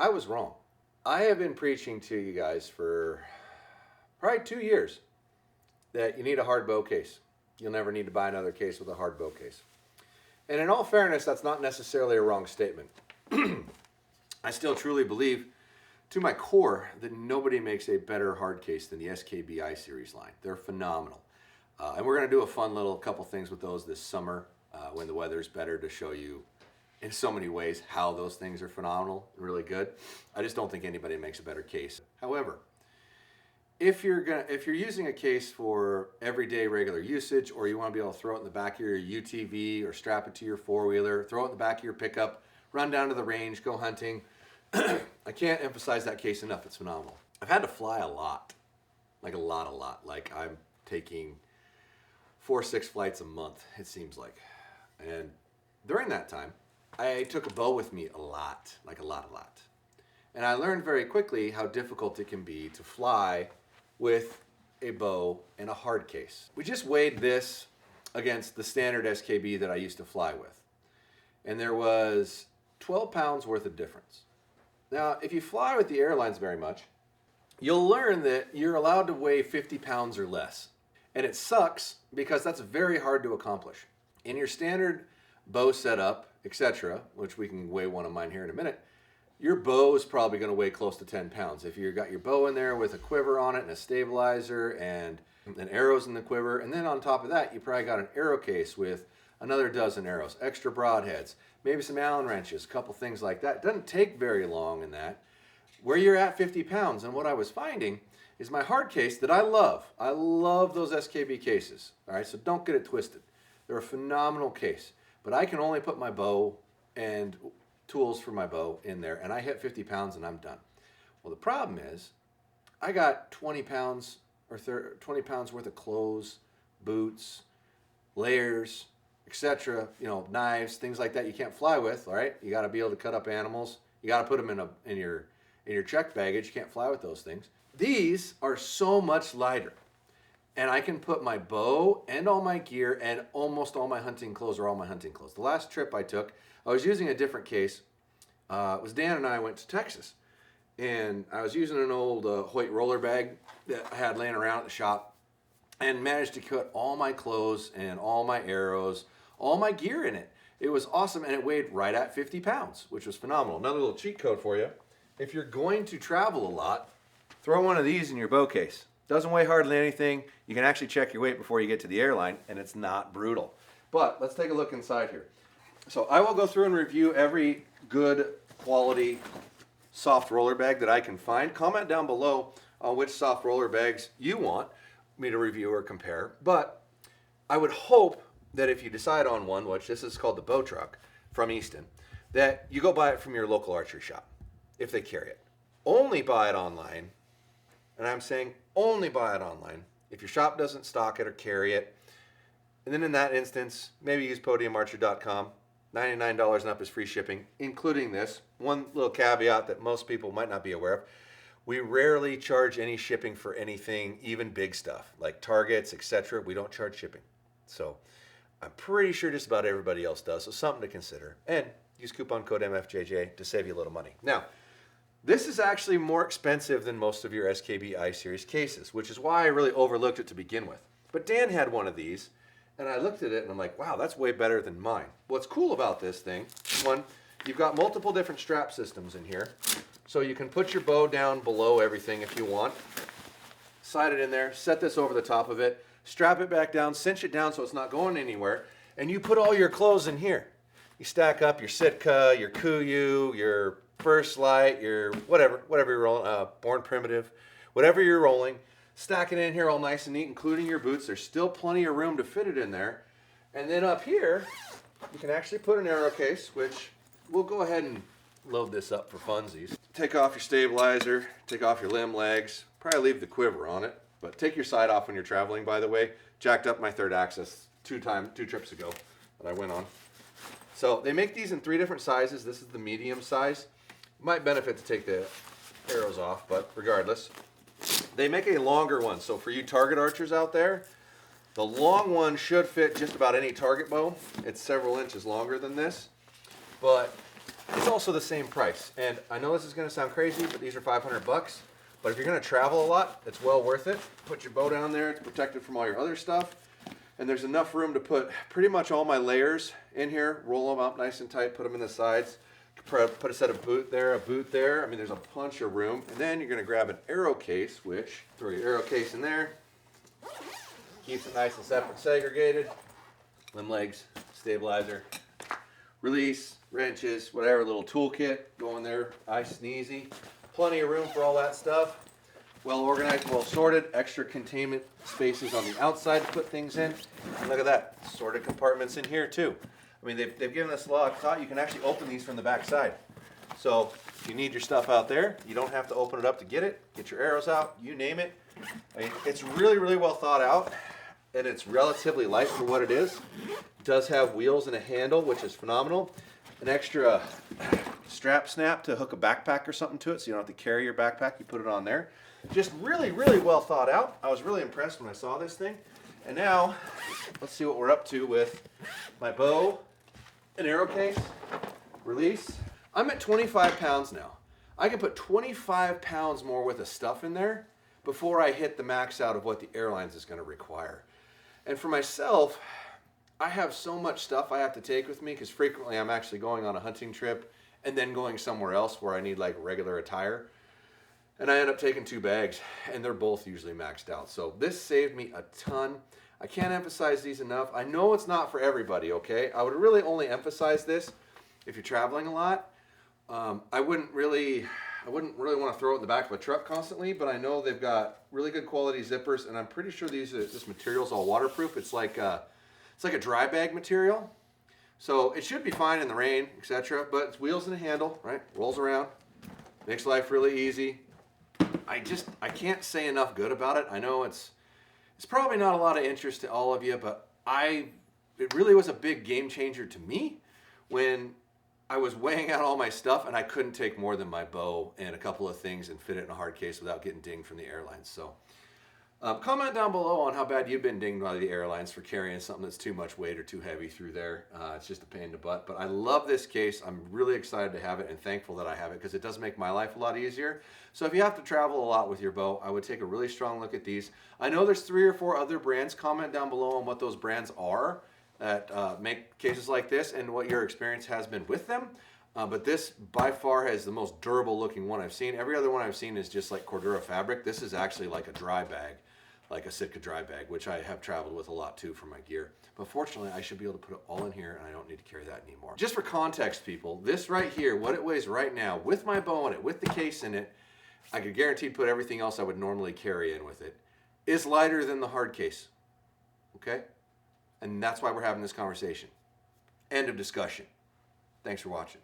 I was wrong. I have been preaching to you guys for probably 2 years that you need a hard bow case. You'll never need to buy another case with a hard bow case. And in all fairness, that's not necessarily a wrong statement. I still truly believe to my core that nobody makes a better hard case than the SKBI series line. They're phenomenal. And we're going to do a fun little couple things with those this summer when the weather's better to show you in so many ways how those things are phenomenal and really good. I just don't think anybody makes a better case. However, if you're using a case for everyday regular usage, or you want to be able to throw it in the back of your UTV or strap it to your four-wheeler, throw it in the back of your pickup, run down to the range, go hunting, I can't emphasize that case enough. It's phenomenal. I've had to fly a lot, like a lot. Like I'm taking 4-6 flights a month, it seems like. And during that time, I took a bow with me a lot, like a lot. And I learned very quickly how difficult it can be to fly with a bow in a hard case. We just weighed this against the standard SKB that I used to fly with. And there was 12 pounds worth of difference. Now, if you fly with the airlines very much, you'll learn that you're allowed to weigh 50 pounds or less. And it sucks because that's very hard to accomplish. In your standard bow setup, etc., which we can weigh one of mine here in a minute, your bow is probably going to weigh close to 10 pounds. If you've got your bow in there with a quiver on it and a stabilizer and arrows in the quiver, and then on top of that, you probably got an arrow case with another dozen arrows, extra broadheads, maybe some Allen wrenches, a couple things like that. It doesn't take very long in that. Where you're at 50 pounds, and what I was finding is my hard case that I love those SKB cases, all right? So don't get it twisted. They're a phenomenal case, but I can only put my bow and tools for my bow in there, and I hit 50 pounds and I'm done. Well, the problem is I got 20 pounds or 20 pounds worth of clothes, boots, layers, etc., knives, things like that you can't fly with, all right? You got to be able to cut up animals. You got to put them in your checked baggage. You can't fly with those things. These are so much lighter. And I can put my bow and all my gear and almost all my hunting clothes or all my hunting clothes. The last trip I took, I was using a different case. It was Dan and I went to Texas. And I was using an old Hoyt roller bag that I had laying around at the shop and managed to put all my clothes and all my arrows, all my gear in it. It was awesome, and it weighed right at 50 pounds, which was phenomenal. Another little cheat code for you. If you're going to travel a lot, throw one of these in your bow case. Doesn't weigh hardly anything. You can actually check your weight before you get to the airline, and it's not brutal. But let's take a look inside here. So I will go through and review every good quality soft roller bag that I can find. Comment down below on which soft roller bags you want me to review or compare. But I would hope that if you decide on one, which this is called the BOWTRUK from Easton, that you go buy it from your local archery shop if they carry it. Only buy it online. And I'm saying only buy it online if your shop doesn't stock it or carry it. And then in that instance, maybe use podiumarcher.com. $99 and up is free shipping, including this. One little caveat that most people might not be aware of. We rarely charge any shipping for anything, even big stuff, like targets, etc. We don't charge shipping. So I'm pretty sure just about everybody else does, so something to consider. And use coupon code MFJJ to save you a little money. Now, this is actually more expensive than most of your SKB I-Series cases, which is why I really overlooked it to begin with. But Dan had one of these, and I looked at it and I'm like, wow, that's way better than mine. What's cool about this thing, one, you've got multiple different strap systems in here. So you can put your bow down below everything if you want. Slide it in there, set this over the top of it, strap it back down, cinch it down so it's not going anywhere, and you put all your clothes in here. You stack up your Sitka, your Kuiu, your First Light, your whatever you're rolling, Born Primitive, whatever you're rolling, stack it in here all nice and neat, including your boots. There's still plenty of room to fit it in there. And then up here, you can actually put an arrow case, which we'll go ahead and load this up for funsies. Take off your stabilizer, take off your limb legs, probably leave the quiver on it, but take your sight off when you're traveling, by the way. Jacked up my third axis two trips ago that I went on. So they make these in 3 different sizes. This is the medium size. Might benefit to take the arrows off, but regardless. They make a longer one, so for you target archers out there, the long one should fit just about any target bow. It's several inches longer than this, but it's also the same price. And I know this is going to sound crazy, but these are $500. But if you're going to travel a lot, it's well worth it. Put your bow down there. It's protected from all your other stuff. And there's enough room to put pretty much all my layers in here. Roll them up nice and tight. Put them in the sides. Put a set of boot there, a boot there. I mean, there's a bunch of room. And then you're going to grab an arrow case, which throw your arrow case in there. Keeps it nice and separate, segregated. Limb legs, stabilizer, release, wrenches, whatever, little toolkit, go in there, nice and easy. Plenty of room for all that stuff. Well organized, well sorted, extra containment spaces on the outside to put things in. And look at that, sorted compartments in here too. I mean, they've given us a lot of thought. You can actually open these from the back side. So if you need your stuff out there, you don't have to open it up to get it. Get your arrows out, you name it. I mean, it's really, really well thought out. And it's relatively light for what it is. It does have wheels and a handle, which is phenomenal. An extra strap snap to hook a backpack or something to it, so you don't have to carry your backpack. You put it on there. Just really, really well thought out. I was really impressed when I saw this thing. And now, let's see what we're up to with my bow, an arrow case, release. I'm at 25 pounds now. I can put 25 pounds more worth of stuff in there before I hit the max out of what the airlines is going to require. And for myself, I have so much stuff I have to take with me because frequently I'm actually going on a hunting trip and then going somewhere else where I need like regular attire. And I end up taking 2 bags and they're both usually maxed out. So this saved me a ton. I can't emphasize these enough. I know it's not for everybody, okay? I would really only emphasize this if you're traveling a lot. I wouldn't really want to throw it in the back of a truck constantly, but I know they've got really good quality zippers, and I'm pretty sure this material's all waterproof. It's like a dry bag material, so it should be fine in the rain, etc. But it's wheels and a handle, right? Rolls around, makes life really easy. I can't say enough good about it. I know it's probably not a lot of interest to all of you, but it really was a big game changer to me when I was weighing out all my stuff and I couldn't take more than my bow and a couple of things and fit it in a hard case without getting dinged from the airlines. So comment down below on how bad you've been dinged by the airlines for carrying something that's too much weight or too heavy through there. It's just a pain in the butt, but I love this case. I'm really excited to have it and thankful that I have it because it does make my life a lot easier. So if you have to travel a lot with your bow, I would take a really strong look at these. I know there's 3 or 4 other brands. Comment down below on what those brands are that make cases like this and what your experience has been with them. But this by far has the most durable looking one I've seen. Every other one I've seen is just like Cordura fabric. This is actually like a dry bag, like a Sitka dry bag, which I have traveled with a lot too for my gear. But fortunately, I should be able to put it all in here and I don't need to carry that anymore. Just for context, people, this right here, what it weighs right now with my bow in it, with the case in it, I could guarantee put everything else I would normally carry in with it, is lighter than the hard case, okay? And that's why we're having this conversation. End of discussion. Thanks for watching.